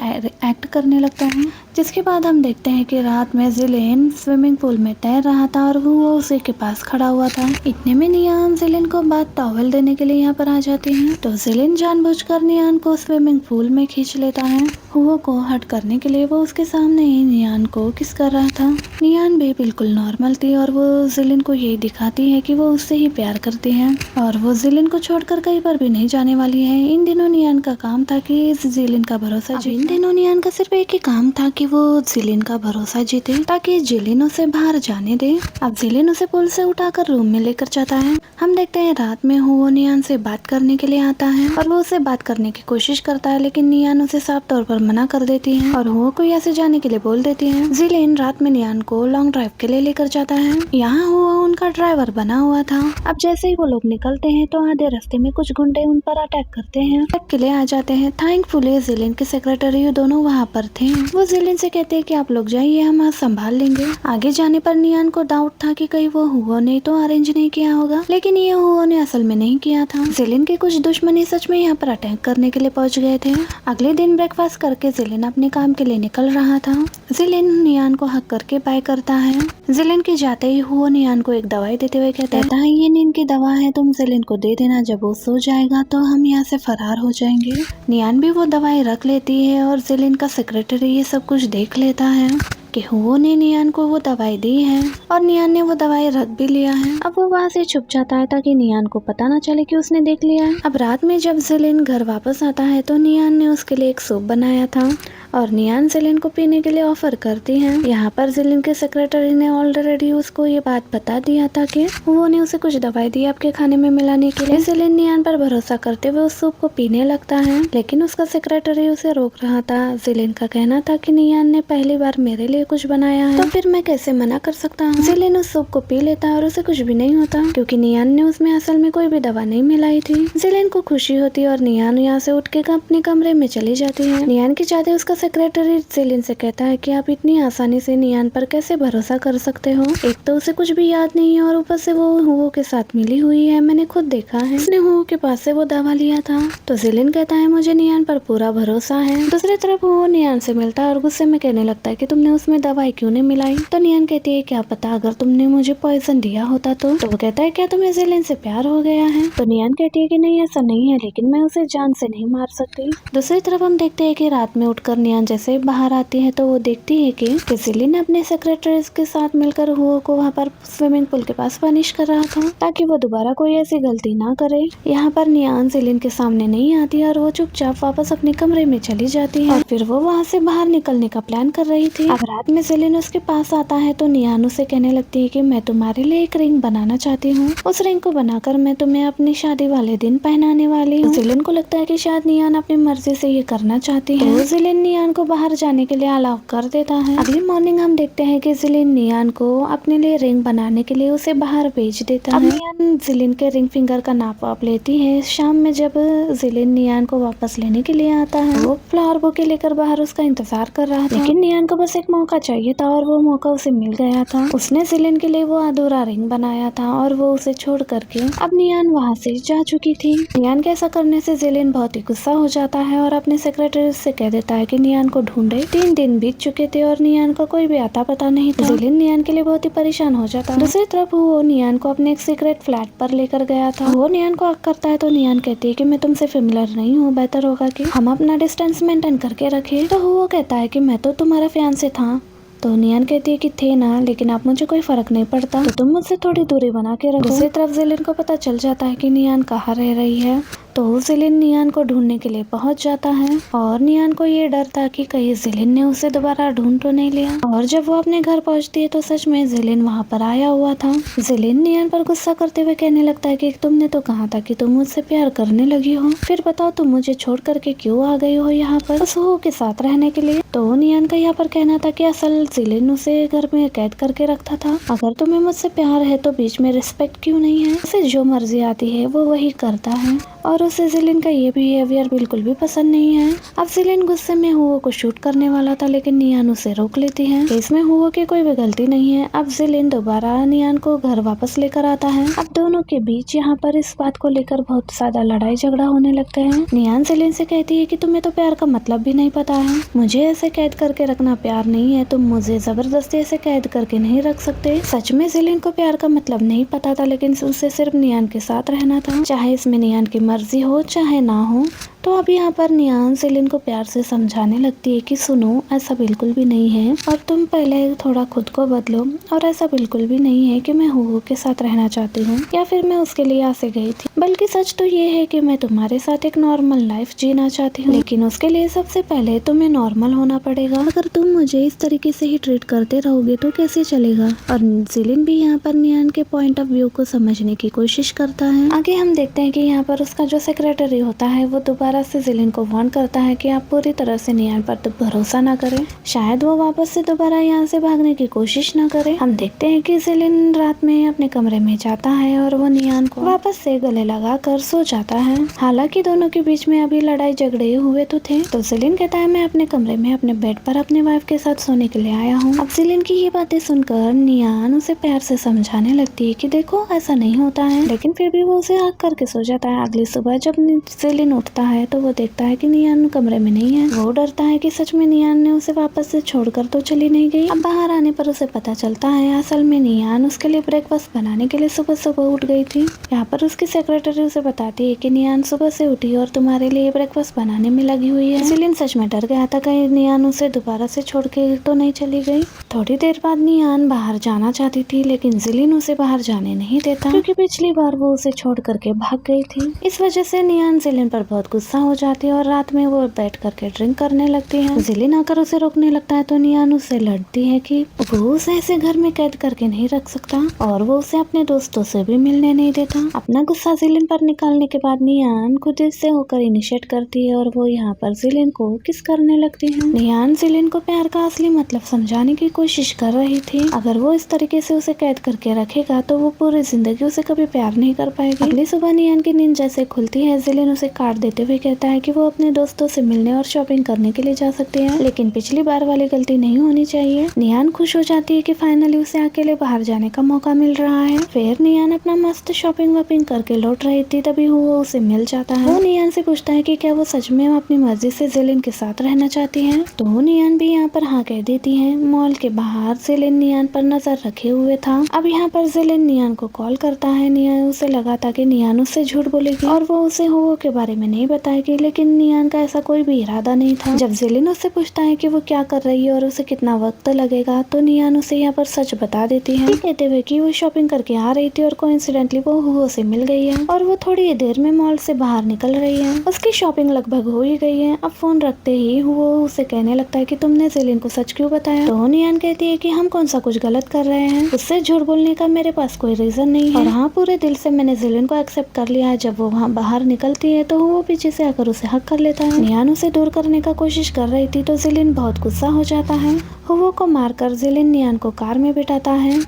Speaker 1: एक्ट करने लगता है। जिसके बाद हम देखते हैं कि रात में जिलिन स्विमिंग पूल में तैर रहा था और वो उसी के पास खड़ा हुआ था। इतने में नियान जिलिन को बात टॉवल देने के लिए यहाँ पर आ जाती है, तो जिलिन जानबूझकर नियान को स्विमिंग पूल में खींच लेता है। हुओ को हर्ट करने के लिए वो उसके सामने ही नियान को किस कर रहा था। नियान भी बिल्कुल नॉर्मल थी और वो जिलिन को यही दिखाती है कि वो उससे ही प्यार करती है और वो जिलिन को छोड़कर कहीं पर भी नहीं जाने वाली है। इन दिनों नियान का काम था कि जिलिन का भरोसा जीते। इन दिनों नियान का सिर्फ एक ही काम था कि वो जिलिन का भरोसा जीते ताकि जिलिन उसे बाहर जाने दे। अब जिलिन उसे पुल से उठाकर रूम में लेकर जाता है। हम देखते हैं रात में हुओ नियान से बात करने के लिए आता है और वो उसे बात करने की कोशिश करता है, लेकिन नियान उसे साफ तौर पर मना कर देती है और हुओ को यहाँ से जाने के लिए बोल देती है। जिलिन रात में नियान को लॉन्ग ड्राइव के लिए लेकर जाता है। यहाँ हुओ उनका ड्राइवर बना हुआ था। अब जैसे ही वो लोग निकलते हैं तो आधे रास्ते में कुछ गुंडे उन पर अटैक करते हैं, सब किले आ जाते हैं। थैंकफुली जिलिन के सेक्रेटरी दोनों वहाँ पर थे। वो जिलिन से कहते हैं कि आप लोग जाइए, हम संभाल लेंगे। आगे जाने पर नियान को डाउट था कि कहीं वो हुओ ने तो अरेंज नहीं किया होगा, लेकिन ये हुओ ने असल में नहीं किया था। जिलिन के कुछ दुश्मनी सच में यहाँ पर अटैक करने के लिए पहुँच गए थे। अगले दिन ब्रेकफास्ट करके जिलिन अपने काम के लिए निकल रहा था। जिलिन नियान को हक करके बाय करता है। जिलिन के जाते ही हुओ नियान को एक दवाई देते हुए कहता है ये नींद की दवा है, तुम जिलिन को दे देना, जब वो सो जाएगा तो हम यहाँ से फरार हो जाएंगे। नियान भी वो दवाई रख लेती है और जिलिन का सेक्रेटरी ये सब कुछ देख लेता है कि हुओ ने नियान को वो दवाई दी है और नियान ने वो दवाई रख भी लिया है। अब वो वहाँ से छुप जाता है ताकि नियान को पता ना चले कि उसने देख लिया है। अब रात में जब जिलिन घर वापस आता है तो नियान ने उसके लिए एक सूप बनाया था और नियान जिलिन को पीने के लिए ऑफर करती है। यहाँ पर जिलिन के सेक्रेटरी ने ऑलरेडी उसको ये बात बता दिया था कि वो ने उसे कुछ दवाई दी आपके खाने में मिलाने के लिए। जिलिन नियान पर भरोसा करते हुए उस सूप को पीने लगता है, लेकिन उसका सेक्रेटरी उसे रोक रहा था। जिलिन का कहना था कि नियान ने पहली बार मेरे लिए कुछ बनाया है तो फिर मैं कैसे मना कर सकता हूँ। जिलिन उस सूप को पी लेता है और उसे कुछ भी नहीं होता क्योंकि नियान ने उसमें असल में कोई भी दवा नहीं मिलाई थी। जिलिन को खुशी होती है और नियान यहाँ से उठ के अपने कमरे में चली जाती है। नियान के जाते उसका सेक्रेटरी जिलिन से कहता है कि आप इतनी आसानी से नियान पर कैसे भरोसा कर सकते हो। एक तो उसे कुछ भी याद नहीं है और ऊपर से वो हुओ के साथ मिली हुई है, मैंने खुद देखा है। उसने हुओ के पास से वो दवा लिया था। तो जिलिन कहता है मुझे नियान पर पूरा भरोसा है। दूसरी तरफ हुओ नियान से मिलता है और गुस्से में कहने लगता है कि तुमने उसमें दवाई क्यों नहीं मिलाई। तो नियान कहती है क्या पता अगर तुमने मुझे पॉइजन दिया होता तो वो कहता है क्या तुम्हें जिलिन से प्यार हो गया है। तो नियान कहती है कि नहीं ऐसा नहीं है, लेकिन मैं उसे जान से नहीं मार सकती। दूसरी तरफ हम देखते हैं कि रात में उठकर नियान जैसे बाहर आती है तो वो देखती है कि जिलिन अपने सेक्रेटरी के साथ मिलकर हुओ को वहाँ पर स्विमिंग पूल के पास पनिश कर रहा था ताकि वो दोबारा कोई ऐसी गलती ना करे। यहाँ पर नियान जिलिन के सामने नहीं आती और वो चुपचाप वापस अपने कमरे में चली जाती है और फिर वो वहाँ से बाहर निकलने का प्लान कर रही थी। अब रात में जिलिन उसके पास आता है तो नियान उसे कहने लगती है कि मैं तुम्हारे लिए एक रिंग बनाना चाहती हूँ, उस रिंग को बनाकर मैं तुम्हें अपनी शादी वाले दिन पहनाने वाली हूँ। जिलिन को लगता है कि शायद नियान अपनी मर्जी से ये करना चाहती है तो जिलिन नियान को बाहर जाने के लिए अलाउ कर देता है। अगली मॉर्निंग हम देखते हैं कि जिलिन नियान को अपने लिए रिंग बनाने के लिए उसे बाहर भेज देता है। नियान जिलिन के रिंग फिंगर का नाप वाप लेती है। शाम में जब जिलिन नियान को वापस लेने के लिए आता है वो फ्लावर बुके लेकर बाहर उसका इंतजार कर रहा था, लेकिन नियान को बस एक मौका चाहिए था और वो मौका उसे मिल गया था। उसने जिलिन के लिए वो अधूरा रिंग बनाया था और वो उसे छोड़ करके अब नियान वहाँ से जा चुकी थी। नियान के ऐसा करने से जिलिन बहुत ही गुस्सा हो जाता है और अपने सेक्रेटरी से कह देता है कि नियान को ढूंढे। 3 दिन बीत चुके थे और नियान का कोई भी आता पता नहीं था। जिलिन नियान के लिए बहुत ही परेशान हो जाता है। दूसरी तरफ वो नियान को अपने एक सीक्रेट फ्लैट पर लेकर गया था। वो नियान को हक करता है तो नियान कहती है कि मैं तुमसे फेमिलियर नहीं हूँ, बेहतर होगा कि हम अपना डिस्टेंस मेंटेन करके रखें। तो वो कहता है कि मैं तो तुम्हारा फियांसे था। तो नियान कहती है कि थे ना, लेकिन अब मुझे कोई फर्क नहीं पड़ता, तो तुम मुझसे थोड़ी दूरी बना के रखो। दूसरी तरफ जिलिन को पता चल जाता है कि नियान कहाँ रह रही है तो जिलिन नियान को ढूंढने के लिए पहुंच जाता है और नियान को ये डर था कि कहीं जिलिन ने उसे दोबारा ढूंढ तो नहीं लिया। और जब वो अपने घर पहुंचती है तो सच में जिलिन वहां पर आया हुआ था। जिलिन नियान पर गुस्सा करते हुए कहने लगता है कि तुमने तो कहा था कि तुम मुझसे प्यार करने लगी हो, फिर बताओ तुम मुझे छोड़ करके क्यों आ गई हो यहाँ पर बस हुओ के साथ रहने के लिए। तो नियान का यहाँ पर कहना था कि असल जिलिन उसे घर में कैद करके रखता था। अगर तुम्हें मुझसे प्यार है तो बीच में रिस्पेक्ट क्यों नहीं है, उसे जो मर्जी आती है वो वही करता है और उसे जिलिन का ये बिहेवियर बिल्कुल भी पसंद नहीं है। अब जिलिन गुस्से में हुओ को शूट करने वाला था, लेकिन नियान उसे रोक लेती है। इसमें हुओ की कोई भी गलती नहीं है। अब जिलिन दोबारा नियान को घर वापस लेकर आता है। अब दोनों के बीच यहाँ पर इस बात को लेकर बहुत ज्यादा लड़ाई झगड़ा होने लगते हैं। नियान जिलिन से कहती है कि तुम्हें तो प्यार का मतलब भी नहीं पता है, मुझे ऐसे कैद करके रखना प्यार नहीं है, तुम मुझे जबरदस्ती ऐसे कैद करके नहीं रख सकते। सच में जिलिन को प्यार का मतलब नहीं पता था, लेकिन उसे सिर्फ नियान के साथ रहना था, चाहे इसमें नियान की मर्जी हो चाहे ना हो। तो अब यहाँ पर नियान जिलिन को प्यार से समझाने लगती है कि सुनो, ऐसा बिल्कुल भी नहीं है और तुम पहले थोड़ा खुद को बदलो, और ऐसा बिल्कुल भी नहीं है कि मैं हुगो के साथ रहना चाहती हूँ या फिर मैं उसके लिए यहाँ से गई थी, बल्कि सच तो ये है कि मैं तुम्हारे साथ एक नॉर्मल लाइफ जीना चाहती हूँ, लेकिन उसके लिए सबसे पहले तुम्हें नॉर्मल होना पड़ेगा। अगर तुम मुझे इस तरीके से ही ट्रीट करते रहोगे तो कैसे चलेगा। और जिलिन भी यहाँ पर नियान के पॉइंट ऑफ व्यू को समझने की कोशिश करता है। आगे हम देखते हैं कि यहाँ पर उसका जो सेक्रेटरी होता है वो दोबारा से जिलिन को वार्न करता है कि आप पूरी तरह से नियान पर तो भरोसा ना करें, शायद वो वापस से दोबारा यहाँ से भागने की कोशिश ना करे। हम देखते हैं कि जिलिन रात में अपने कमरे में जाता है और वो नियान को वापस से गले लगा कर सो जाता है। हालांकि दोनों के बीच में अभी लड़ाई झगड़े हुए तो थे। तो जिलिन कहता है मैं अपने कमरे में अपने बेड पर अपने वाइफ के साथ सोने के लिए आया हूँ। अब जिलिन की ये बातें सुनकर नियान उसे प्यार से समझाने लगती है कि देखो ऐसा नहीं होता है, लेकिन फिर भी वो उसे आग करके सो जाता है। अगली सुबह जब जिलिन उठता है तो वो देखता है कि नियान कमरे में नहीं है। वो डरता है कि सच में नियान ने उसे वापस से छोड़कर तो चली नहीं गई। अब बाहर आने पर उसे पता चलता है असल में नियान उसके लिए ब्रेकफास्ट बनाने के लिए सुबह सुबह उठ गई थी। यहाँ पर उसकी सेक्रेटरी उसे बताती है कि नियान सुबह से उठी और तुम्हारे लिए ब्रेकफास्ट बनाने में लगी हुई है। जिलिन सच में डर गया था कहीं नियान उसे दोबारा से छोड़ के तो नहीं चली गई। थोड़ी देर बाद नियान बाहर जाना चाहती थी, लेकिन जिलिन उसे बाहर जाने नहीं देता क्योंकि पिछली बार वो उसे छोड़ करके भाग गई थी। इस वजह से नियान जिलिन पर बहुत गुस्सा हो जाती है और रात में वो बैठ करके ड्रिंक करने लगती है। जिलिन आकर उसे रोकने लगता है तो नियान उससे लड़ती है कि वो उसे ऐसे घर में कैद करके नहीं रख सकता और वो उसे अपने दोस्तों से भी मिलने नहीं देता। अपना गुस्सा जिलिन पर निकालने के बाद नियान खुद से होकर इनिशिएट करती है और वो यहाँ पर जिलिन को किस करने लगती है। नियान जिलिन को प्यार का असली मतलब समझाने की कोशिश कर रही थी। अगर वो इस तरीके से उसे कैद करके रखेगा तो वो पूरी जिंदगी उसे कभी प्यार नहीं कर पाएगी। अगली सुबह नियान की नींद जैसे खुलती है जिलिन उसे काट देते हुए कहता है कि वो अपने दोस्तों से मिलने और शॉपिंग करने के लिए जा सकती है, लेकिन पिछली बार वाली गलती नहीं होनी चाहिए। नियान खुश हो जाती है कि फाइनली उसे अकेले बाहर जाने का मौका मिल रहा है। फिर नियान अपना मस्त शॉपिंग वॉपिंग करके लौट रही थी, तभी वो उसे मिल जाता है। वो नियान से पूछता है कि क्या वो सच में अपनी मर्जी से जिलिन के साथ रहना चाहती है, तो नियान भी यहाँ पर हाँ कह देती है। मॉल के बाहर जिलिन नियान पर नजर रखे हुए था। अब यहाँ पर जिलिन नियान को कॉल करता है। नियान उसे लगा था कि नियान उससे झूठ बोलेगी और वो उसे हुगो के बारे में नहीं बताएगी, लेकिन नियान का ऐसा कोई भी इरादा नहीं था। जब जिलिन उससे पूछता है कि वो क्या कर रही है और उसे कितना वक्त लगेगा, तो नियान उसे यहाँ पर सच बता देती है, कहते हुए कि वो शॉपिंग करके आ रही थी और कोइंसिडेंटली वो हुगो से मिल गई है और वो थोड़ी देर में मॉल से बाहर निकल रही है। उसकी शॉपिंग लगभग हो ही गई है। अब फोन रखते ही हुगो उसे कहने लगता है कि तुमने जिलिन को सच क्यों बताया। तो नियान कहती है कि हम कौन सा कुछ गलत कर रहे हैं, उससे झूठ बोलने का मेरे पास कोई रीजन नहीं है और हाँ पूरे दिल से मैंने जिलिन को एक्सेप्ट कर लिया है। जब वो वहाँ बाहर निकलती है तो वो पीछे से आकर उसे हक कर लेता है। नियान उसे दूर करने का कोशिश कर रही थी तो जिलिन बहुत गुस्सा हो जाता है। हुगो को मारकर जिलिन नियान को कार में बिठाता है।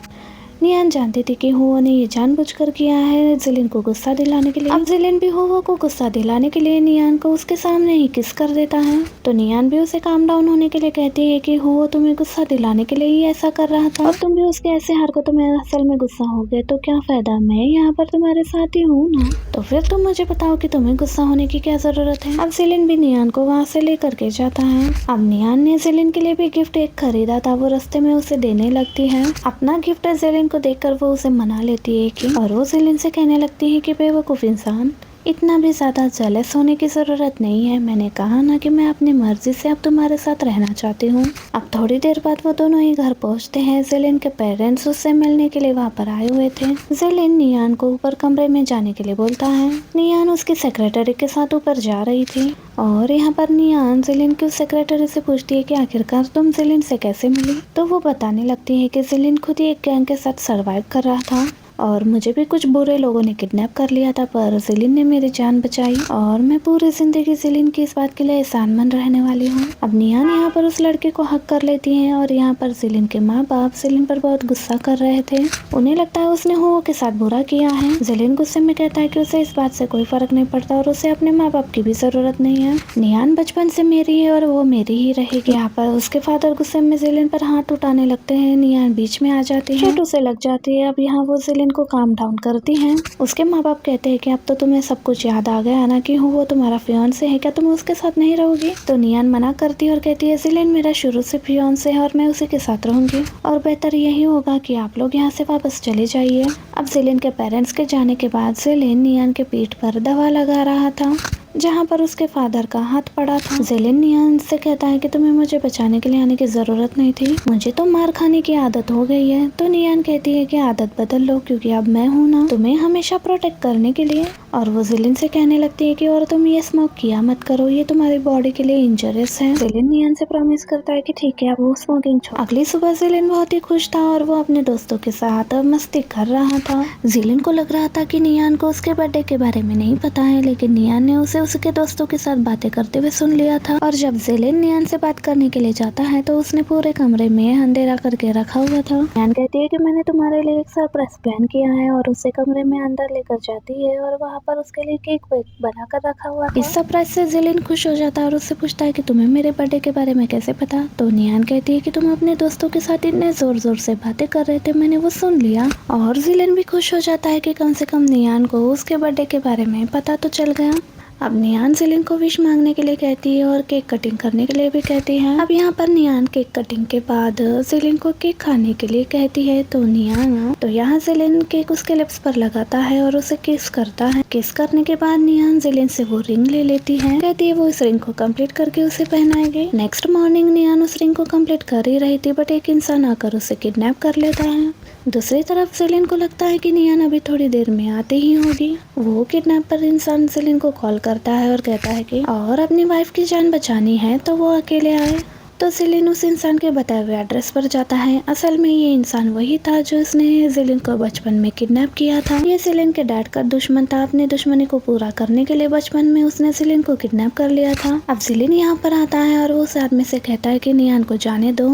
Speaker 1: नियान जानती थी कि हुगो ने ये जानबूझकर किया है जिलिन को गुस्सा दिलाने के लिए। अब जिलिन भी हुगो को गुस्सा दिलाने के लिए नियान को उसके सामने ही किस कर देता है। तो नियान भी उसे काम डाउन होने के लिए कहती है कि हुगो तुम्हें गुस्सा दिलाने के लिए ही ऐसा कर रहा था और तुम भी उसके ऐसे हरकतों में असल में गुस्सा हो गए तो क्या फायदा, मैं यहाँ पर तुम्हारे साथ ही हूँ ना, तो फिर तुम मुझे बताओ कि तुम्हें गुस्सा होने की क्या जरूरत है। अब जिलिन भी नियान को वहाँ से लेकर के जाता है। अब नियान ने जिलिन के लिए भी गिफ्ट एक खरीदा था, वो रास्ते में उसे देने लगती है। अपना गिफ्ट जिलिन को देखकर वो उसे मना लेती है कि और वो जिलिन से कहने लगती है कि बेवकूफ इंसान, इतना भी ज्यादा जेलस होने की जरूरत नहीं है। मैंने कहा ना कि मैं अपनी मर्जी से अब तुम्हारे साथ रहना चाहती हूँ। अब थोड़ी देर बाद वो दोनों ही घर पहुँचते हैं। जिलिन के पेरेंट्स उससे मिलने के लिए वहाँ पर आए हुए थे। जिलिन नियान को ऊपर कमरे में जाने के लिए बोलता है। नियान उसकी सेक्रेटरी के साथ ऊपर जा रही थी और यहाँ पर नियान जिलिन की उस सेक्रेटरी से पूछती है कि आखिरकार तुम जिलिन से कैसे मिली। तो वो बताने लगती है कि जिलिन खुद ही एक गैंग के साथ सर्वाइव कर रहा था और मुझे भी कुछ बुरे लोगों ने किडनैप कर लिया था, पर जिलिन ने मेरी जान बचाई और मैं पूरी जिंदगी जिलिन की इस बात के लिए एहसानमंद रहने वाली हूँ। अब नियान यहाँ पर उस लड़के को हक कर लेती हैं और यहाँ पर जिलिन के माँ बाप जिलिन पर बहुत गुस्सा कर रहे थे। उन्हें लगता है उसने हुगो के साथ बुरा किया है। जिलिन गुस्से में कहता है कि उसे इस बात से कोई फर्क नहीं पड़ता और उसे अपने माँ बाप की भी जरूरत नहीं है। नियान बचपन से मेरी है और वो मेरी ही रहेगी। यहाँ पर उसके फादर गुस्से में जिलिन पर हाथ उठाने लगते हैं। नियान बीच में आ जाती है, चोट उसे लग जाती है। अब यहाँ वो जिलिन को काम डाउन करती हैं। उसके माँ बाप कहते हैं कि अब तो तुम्हें सब कुछ याद आ गया ना कि हुगो तुम्हारा फियांसे है, क्या तुम उसके साथ नहीं रहोगी। तो नियान मना करती है और कहती है जिलिन मेरा शुरू से फियांसे है और मैं उसी के साथ रहूंगी और बेहतर यही होगा कि आप लोग यहाँ से वापस चले जाइए। अब जिलिन के पेरेंट्स के जाने के बाद जिलिन नियान के पीठ पर दवा लगा रहा था। जहाँ पर उसके फादर का हाथ पड़ा था। जिलिन नियान से कहता है कि तुम्हें मुझे बचाने के लिए आने की जरूरत नहीं थी, मुझे तो मार खाने की आदत हो गई है। तो नियान कहती है कि आदत बदल लो, क्योंकि अब मैं हूँ ना तुम्हें हमेशा प्रोटेक्ट करने के लिए। और वो जिलिन से कहने लगती है कि और तुम ये स्मोक किया मत करो, ये तुम्हारी बॉडी के लिए इंजरियस है। जिलिन नियान से प्रॉमिस करता है कि ठीक है अब वो स्मोकिंग छोड़। अगली सुबह जिलिन बहुत ही खुश था और वो अपने दोस्तों के साथ मस्ती कर रहा था। जिलिन को लग रहा था कि नियान को उसके बर्थडे के बारे में नहीं पता है, लेकिन नियान ने उसे उसके दोस्तों के साथ बातें करते हुए सुन लिया था। और जब जिलिन नियान से बात करने के लिए जाता है तो उसने पूरे कमरे में अंधेरा करके रखा हुआ था। नियान कहती है कि मैंने तुम्हारे लिए एक सरप्राइज प्लान किया है, और उसे कमरे में अंदर लेकर जाती है और वहाँ पर उसके लिए केक बना कर रखा हुआ था। इस सरप्राइज से जिलिन खुश हो जाता है और उससे पूछता है कि तुम्हें मेरे बर्थडे के बारे में कैसे पता। तो नियान कहती है कि तुम अपने दोस्तों के साथ इतने जोर जोर से बातें कर रहे थे, मैंने वो सुन लिया। और जिलिन भी खुश हो जाता है कि कम से कम नियान को उसके बर्थडे के बारे में पता तो चल गया। अब नियान जिलिन को विश मांगने के लिए कहती है और केक कटिंग करने के लिए भी कहती है। अब यहाँ पर नियान केक कटिंग के बाद जिलिन को केक खाने के लिए कहती है। तो नियान तो यहाँ जिलिन केक उसके लिप्स पर लगाता है और उसे किस करता है। किस करने के बाद नियान जिलिन से वो रिंग ले लेती है, कहती है वो इस रिंग को कंप्लीट करके उसे पहनाएगी। नेक्स्ट मॉर्निंग नियान उस रिंग को कंप्लीट कर ही रही थी, बट एक इंसान आकर उसे किडनैप कर लेता है। दूसरी तरफ जिलिन को लगता है कि नियान अभी थोड़ी देर में आती ही होगी। वो किडनैपर इंसान जिलिन को कॉल करता है और कहता है कि और अपनी वाइफ की जान बचानी है तो वो अकेले आए। तो जिलिन उस इंसान के बताए हुए एड्रेस पर जाता है। असल में ये इंसान वही था जो इसने जिलिन को बचपन में किडनैप किया था। ये जिलिन के डैड का दुश्मन था। अपने दुश्मनी को पूरा करने के लिए बचपन में उसने जिलिन को किडनैप कर लिया था। अब जिलिन यहाँ पर आता है और वो उस आदमी से कहता है कि नियान को जाने दो,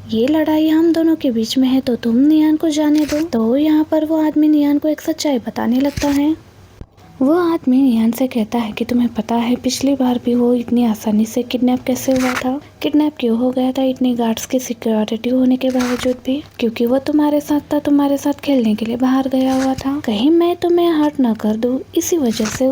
Speaker 1: ये लड़ाई हम दोनों के बीच में है, तो तुम नियान को जाने दो। तो यहाँ पर वो आदमी नियान को एक सच्चाई बताने लगता है। वो आदमी नियान से कहता है कि तुम्हें पता है पिछली बार भी वो इतनी आसानी से किडनैप कैसे हुआ था, किडनैप क्यों हो गया था इतनी गार्ड्स की सिक्योरिटी होने के बावजूद भी, क्योंकि वो तुम्हारे साथ था, तुम्हारे साथ खेलने के लिए बाहर गया हुआ था, कहीं मैं तुम्हें हर्ट न कर दूं, इसी वजह से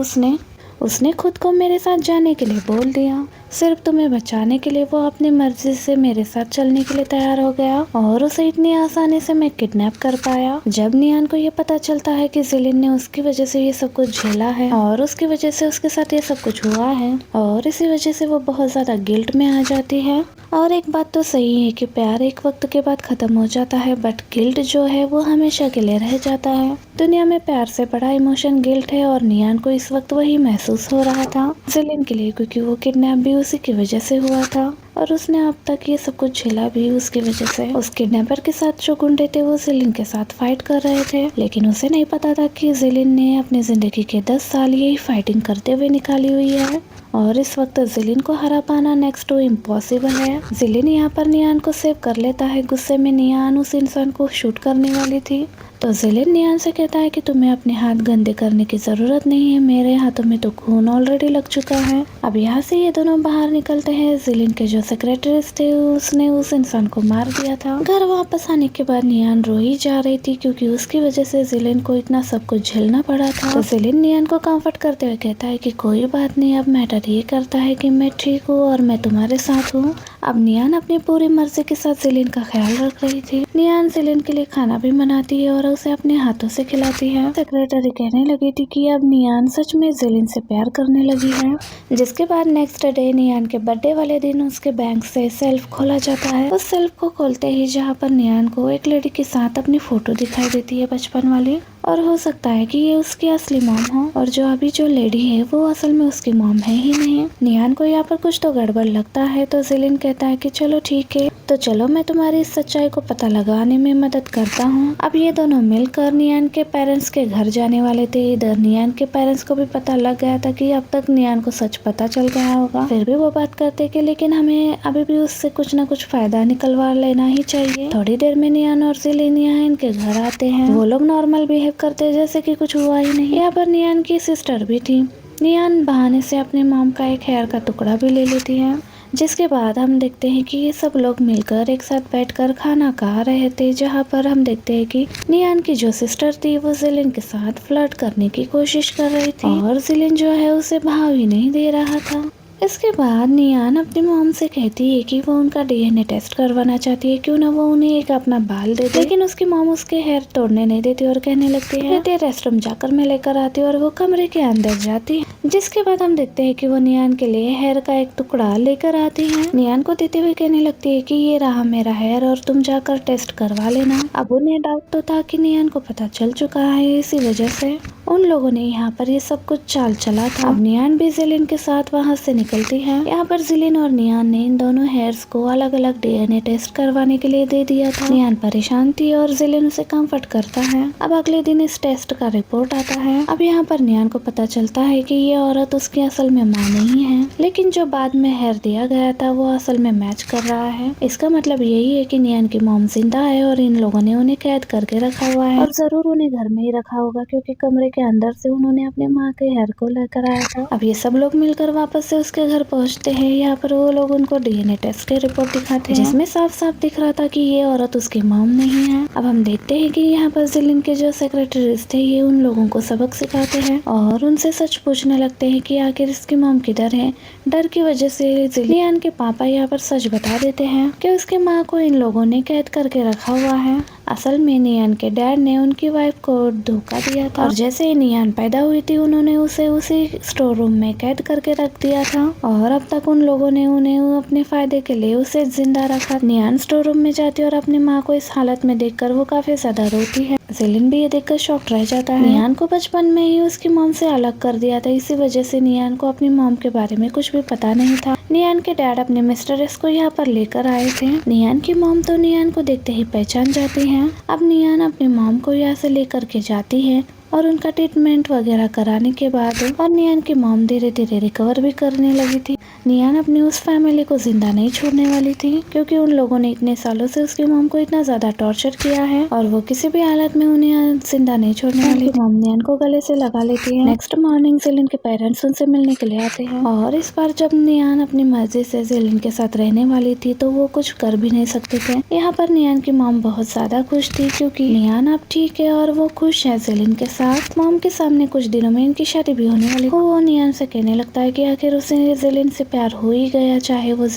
Speaker 1: उसने खुद को मेरे साथ जाने के लिए बोल दिया। सिर्फ तुम्हें बचाने के लिए वो अपनी मर्जी से मेरे साथ चलने के लिए तैयार हो गया और उसे इतनी आसानी से मैं किडनैप कर पाया। जब नियान को ये पता चलता है कि जिलिन ने उसकी वजह से ये सब कुछ झेला है और उसकी वजह से उसके साथ ये सब कुछ हुआ है, और इसी वजह से वो बहुत ज्यादा गिल्ट में आ जाती है। और एक बात तो सही है कि प्यार एक वक्त के बाद खत्म हो जाता है, बट गिल्ट जो है वो हमेशा के लिए रह जाता है। दुनिया में प्यार से बड़ा इमोशन गिल्ट है, और नियान को इस वक्त वही महसूस हो रहा था जिलिन के लिए, क्योंकि वो किडनैप भी उसी की वजह से हुआ था और उसने अब तक ये सब कुछ झेला भी उसकी वजह से। उस किडनैपर के साथ जो गुंडे थे वो जिलिन के साथ फाइट कर रहे थे, लेकिन उसे नहीं पता था कि जिलिन ने अपनी जिंदगी के 10 साल यही फाइटिंग करते हुए निकाली हुई है, और इस वक्त जिलिन को हरा पाना नेक्स्ट टू इम्पॉसिबल है। जिलिन यहाँ पर नियान को सेव कर लेता है। गुस्से में नियान उस इंसान को शूट करने वाली थी, तो जिलिन नियान से कहता है कि तुम्हें अपने हाथ गंदे करने की जरूरत नहीं है, मेरे हाथों में तो खून ऑलरेडी लग चुका है। अब यहाँ से ये दोनों बाहर निकलते हैं। जिलिन के जो सेक्रेटरीज थे उसने उस इंसान को मार दिया था। घर वापस आने के बाद नियान रो ही जा रही थी, क्योंकि उसकी वजह से जिलिन को इतना सब कुछ झेलना पड़ा था। तो जिलिन नियान को कंफर्ट करते हुए कहता है कि कोई बात नहीं, अब मैटर ये करता है कि मैं ठीक हूँ और मैं तुम्हारे साथ हूँ। अब नियान अपनी पूरी मर्जी के साथ जिलिन का ख्याल रख रही थी। नियान जिलिन के लिए खाना भी बनाती है और उसे अपने हाथों से खिलाती है। सेक्रेटरी कहने लगी थी कि अब नियान सच में जिलिन से प्यार करने लगी है। जिसके बाद नेक्स्ट डे नियान के बर्थडे वाले दिन उसके बैंक से सेल्फ खोला जाता है। उस सेल्फ को खोलते ही जहाँ पर नियान को एक लेडी के साथ अपनी फोटो दिखाई देती है बचपन वाली, और हो सकता है कि ये उसकी असली मॉम हो, और जो अभी जो लेडी है वो असल में उसकी मॉम है ही नहीं। नियान को यहाँ पर कुछ तो गड़बड़ लगता है, तो जिलिन कहता है कि चलो ठीक है, तो चलो मैं तुम्हारी इस सच्चाई को पता लगाने में मदद करता हूँ। अब ये दोनों मिलकर नियान के पेरेंट्स के घर जाने वाले थे। इधर नियान के पेरेंट्स को भी पता लग गया था कि अब तक नियान को सच पता चल गया होगा, फिर भी वो बात करते कि लेकिन हमें अभी भी उससे कुछ न कुछ फायदा निकलवा लेना ही चाहिए। थोड़ी देर में नियान और जिलिन यहाँ इनके घर आते हैं। वो लोग नॉर्मल बिहेव करते जैसे कि कुछ हुआ ही नहीं। यहाँ पर नियान की सिस्टर भी थी। नियान बहाने से अपने मॉम का एक हेयर का टुकड़ा भी ले लेती है, जिसके बाद हम देखते हैं कि ये सब लोग मिलकर एक साथ बैठकर खाना खा रहे थे, जहाँ पर हम देखते हैं कि नियान की जो सिस्टर थी वो जिलिन के साथ फ्लर्ट करने की कोशिश कर रही थी, और जिलिन जो है उसे भाव ही नहीं दे रहा था। इसके बाद नियान अपनी मॉम से कहती है कि वो उनका डीएनए टेस्ट करवाना चाहती है, क्यों ना वो उन्हें एक अपना बाल दे दे। लेकिन उसकी मॉम उसके हेयर तोड़ने नहीं देती और कहने लगती है रेस्ट रूम जाकर मैं लेकर आती हूँ, और वो कमरे के अंदर जाती है। जिसके बाद हम देखते हैं कि वो नियान के लिए हेयर का एक टुकड़ा लेकर आती है। नियान को देते हुए कहने लगती है कि ये रहा मेरा हेयर और तुम जाकर टेस्ट करवा लेना। अब उन्हें डाउट तो था कि नियान को पता चल चुका है, इसी वजह से उन लोगों ने यहाँ पर ये सब कुछ चाल चला था। अब नियान भी जिलिन के साथ वहाँ से निकलती है। यहाँ पर जिलिन और नियान ने इन दोनों हेयर्स को अलग अलग DNA टेस्ट करवाने के लिए दे दिया था। नियान परेशान थी और जिलिन उसे कम्फर्ट करता है। अब अगले दिन इस टेस्ट का रिपोर्ट आता है। अब यहाँ पर नियान को पता चलता है कि ये औरत उसकी असल में माँ नहीं है, लेकिन जो बाद में हेयर दिया गया था वो असल में मैच कर रहा है। इसका मतलब यही है कि नियान की मॉम जिंदा है और इन लोगों ने उन्हें कैद करके रखा हुआ है और जरूर उन्हें घर में ही रखा होगा, क्योंकि कमरे के अंदर से उन्होंने अपने माँ के हेयर को लेकर आया था। अब ये सब लोग मिलकर वापस से उसके घर पहुँचते हैं। यहाँ पर वो लोग उनको DNA टेस्ट के रिपोर्ट दिखाते हैं, जिसमें साफ साफ दिख रहा था कि ये औरत उसकी मॉम नहीं है। अब हम देखते हैं कि यहाँ पर जिलिन के जो सेक्रेटरीज थे ये उन लोगों को सबक सिखाते हैं और उनसे सच पूछने लगते हैं कि आखिर इसकी मॉम किधर है। डर की वजह से जिलियन के पापा यहाँ पर सच बता देते हैं कि उसकी माँ को इन लोगों ने कैद करके रखा हुआ है। असल में नियान के डैड ने उनकी वाइफ को धोखा दिया था और जैसे ही नियान पैदा हुई थी उन्होंने उसे उसी स्टोर रूम में कैद करके रख दिया था और अब तक उन लोगों ने उन्हें अपने फायदे के लिए उसे जिंदा रखा। नियान स्टोर रूम में जाती है और अपनी माँ को इस हालत में देखकर वो काफी ज्यादा रोती है। जिलिन भी ये देखकर शॉक्ड रह जाता है। नियान को बचपन में ही उसकी मॉम से अलग कर दिया था, इसी वजह से नियान को अपनी मॉम के बारे में कुछ भी पता नहीं था। नियान के डैड अपने मिस्ट्रेस को यहाँ पर लेकर आए थे। नियान की मॉम तो नियान को देखते ही पहचान जाती है। अब नियान अपनी मॉम को यहाँ से लेकर के जाती है और उनका ट्रीटमेंट वगैरह कराने के बाद और नियान की मॉम धीरे धीरे रिकवर भी करने लगी थी। नियान अपनी उस फैमिली को जिंदा नहीं छोड़ने वाली थी, क्योंकि उन लोगों ने इतने सालों से उसकी मॉम को इतना ज्यादा टॉर्चर किया है और वो किसी भी हालत में उन्हें जिंदा नहीं छोड़ने वाली। मॉम नियान को गले से लगा लेती है। नेक्स्ट मॉर्निंग जिलिन के पेरेंट्स उनसे मिलने के लिए आते हैं और इस बार जब नियान अपनी मर्जी से जिलिन के साथ रहने वाली थी तो वो कुछ कर भी नहीं सकते थे। यहाँ पर नियान की मॉम बहुत ज्यादा खुश थी, क्योंकि नियान अब ठीक है और वो खुश है जिलिन के साथ। मॉम के सामने कुछ दिनों में इनकी शादी भी होने वाली। वो नियान से कहने लगता है कि आखिर उसे जिलिन से प्यार हो ही गया, चाहे वो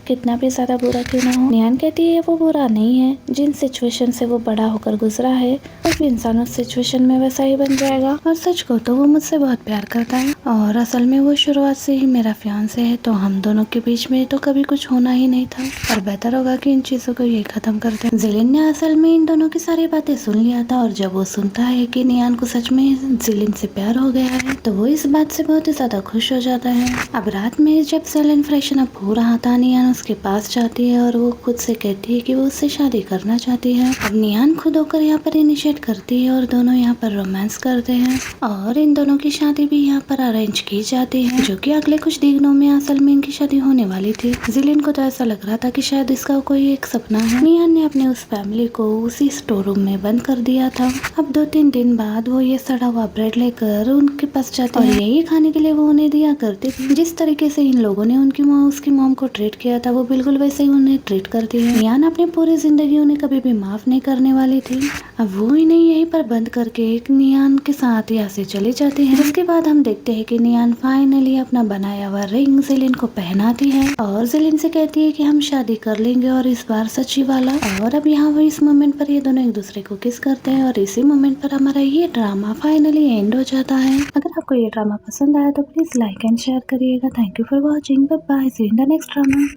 Speaker 1: कितना भी ज्यादा बुरा क्यों ना हो। नियान कहती है वो बुरा नहीं है, जिन सिचुएशन से वो बड़ा होकर गुजरा है उस इंसान उस सिचुएशन में वैसा ही बन जाएगा। और सच को तो वो मुझसे बहुत प्यार करता है और असल में वो शुरुआत से ही मेरा फियांसे है, तो हम दोनों के बीच में तो कभी कुछ होना ही नहीं था और बेहतर होगा कि इन चीजों को ये खत्म कर दें। जिलिन ने असल में इन दोनों की सारी बातें सुन लिया था और जब वो सुनता है कि नियान को सच में जिलिन से प्यार हो गया है तो वो इस बात से बहुत ही ज्यादा खुश हो जाता है। अब रात में जब जिलिन फ्रेशन अप हो रहा था, नियान उसके पास जाती है और वो खुद से कहती है कि वो उससे शादी करना चाहती है। अब नियान खुद होकर यहाँ पर इनिशिएट करती है और दोनों यहाँ पर रोमांस करते हैं और इन दोनों की शादी भी यहाँ पर अरेंज की जाती है, जो कि अगले कुछ दिनों में असल में इनकी शादी होने वाली थी। जिलिन को तो ऐसा लग रहा था कि शायद इसका कोई एक सपना है। नियान ने अपने उस फैमिली को उसी स्टोर रूम में बंद कर दिया था। अब 2-3 दिन बाद वो ये सड़ा हुआ ब्रेड लेकर उनके पास जाती है और यही खाने के लिए वो उन्हें दिया करती थी। जिस तरीके से इन लोगों ने उसकी मॉम को ट्रीट किया था वो बिल्कुल वैसे ही उन्हें ट्रीट करती है। नियान अपनी पूरी जिंदगी उन्हें कभी भी माफ नहीं करने वाली थी। अब वो इन्हें यहीं पर बंद करके एक नियान के साथ यहाँ से चली जाती है। जिसके बाद हम देखते हैं कि नियान फाइनली अपना बनाया हुआ रिंग जिलिन को पहनाती है और जिलिन से कहती है कि हम शादी कर लेंगे और इस बार सच्ची वाला। और अब यहाँ वो इस मोमेंट पर ये दोनों एक दूसरे को किस करते हैं और इसी मोमेंट पर हमारा ये ड्रामा फाइनली एंड हो जाता है। अगर आपको ये ड्रामा पसंद आया तो प्लीज लाइक एंड शेयर करिएगा। Thank you for watching. Bye bye, see you in the next drama.